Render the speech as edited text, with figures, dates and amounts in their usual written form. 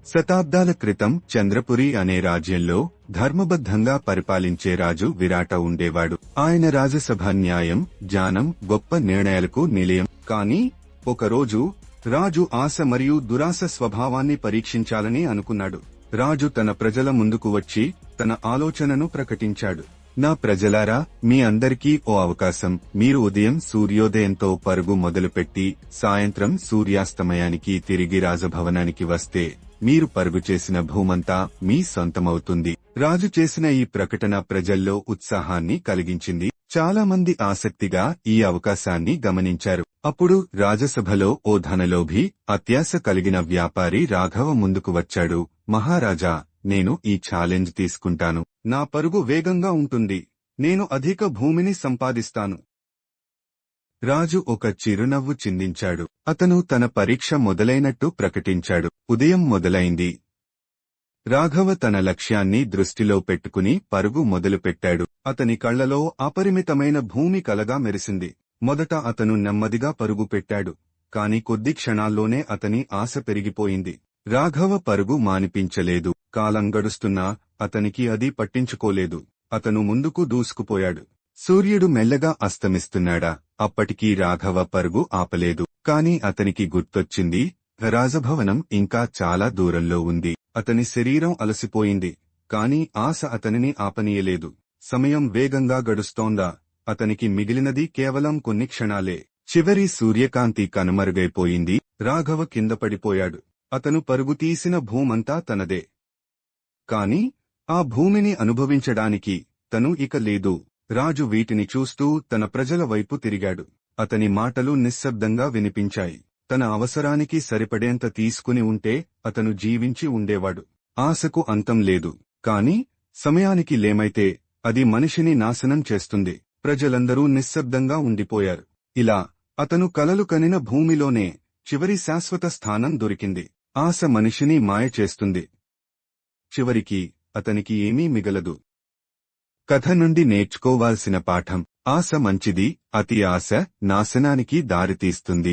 శతాబ్దాల క్రితం చంద్రపురి అనే రాజ్యంలో ధర్మబద్ధంగా పరిపాలించే రాజు విరాట ఉండేవాడు. ఆయన రాజసభ న్యాయం, జ్ఞానం, గొప్ప నిర్ణయాలకు నిలయం. కాని ఒకరోజు రాజు ఆశ మరియు దురాశ స్వభావాన్ని పరీక్షించాలని అనుకున్నాడు. రాజు తన ప్రజల ముందుకు వచ్చి తన ఆలోచనను ప్రకటించాడు. నా ప్రజలారా, మీ అందరికీ ఓ అవకాశం. మీరు ఉదయం సూర్యోదయంతో పరుగు మొదలుపెట్టి సాయంత్రం సూర్యాస్తమయానికి తిరిగి రాజభవనానికి వస్తే మీరు పరుగు చేసిన భూమంతా మీ సొంతమవుతుంది. రాజు చేసిన ఈ ప్రకటన ప్రజల్లో ఉత్సాహాన్ని కలిగించింది. చాలా మంది ఆసక్తిగా ఈ అవకాశాన్ని గమనించారు. అప్పుడు రాజసభలో ఓ ధనలోభి, అత్యాశ కలిగిన వ్యాపారి రాఘవ ముందుకు వచ్చాడు. మహారాజా, నేను ఈ ఛాలెంజ్ తీసుకుంటాను. నా పరుగు వేగంగా ఉంటుంది. నేను అధిక భూమిని సంపాదిస్తాను. రాజు ఒక చిరునవ్వు చిందించాడు. అతను తన పరీక్ష మొదలైనట్టు ప్రకటించాడు. ఉదయం మొదలైంది. రాఘవ తన లక్ష్యాన్ని దృష్టిలో పెట్టుకుని పరుగు మొదలుపెట్టాడు. అతని కళ్లలో అపరిమితమైన భూమి కలగా మెరిసింది. మొదట అతను నెమ్మదిగా పరుగు పెట్టాడు. కాని కొద్ది క్షణాల్లోనే అతని ఆశ పెరిగిపోయింది. రాఘవ పరుగు మానిపించలేదు. కాలం గడుస్తున్నా అతనికి అది పట్టించుకోలేదు. అతను ముందుకు దూసుకుపోయాడు. సూర్యుడు మెల్లగా అస్తమిస్తున్నాడా? అప్పటికీ రాఘవ పరుగు ఆపలేదు. కాని అతనికి గుర్తొచ్చింది, రాజభవనం ఇంకా చాలా దూరంలో ఉంది. అతని శరీరం అలసిపోయింది. కాని ఆశ అతనిని ఆపనీయలేదు. సమయం వేగంగా గడుస్తోందా? అతనికి మిగిలినది కేవలం కొన్ని క్షణాలే. చివరి సూర్యకాంతి కనుమరుగైపోయింది. రాఘవ కింద పడిపోయాడు. అతను పరుగు తీసిన భూమంతా తనదే. కాని ఆ భూమిని అనుభవించడానికి తను ఇక లేదు. రాజు వీటిని చూస్తూ తన ప్రజల వైపు తిరిగాడు. అతని మాటలు నిశ్శబ్దంగా వినిపించాయి. తన అవసరానికి సరిపడేంత తీసుకుని ఉంటే అతను జీవించి ఉండేవాడు. ఆశకు అంతం లేదు. కాని సమయానికి లేమైతే అది మనిషిని నాశనం చేస్తుంది. ప్రజలందరూ నిశ్శబ్దంగా ఉండిపోయారు. ఇలా అతను కలలు కనిన భూమిలోనే చివరి శాశ్వత స్థానం దొరికింది. ఆశ మనిషిని మాయ చేస్తుంది. చివరికి అతనికి ఏమీ మిగలదు. కథ నుండి నేర్చుకోవాల్సిన పాఠం: ఆశ మంచిది, అతి ఆశ నాశనానికి దారితీస్తుంది.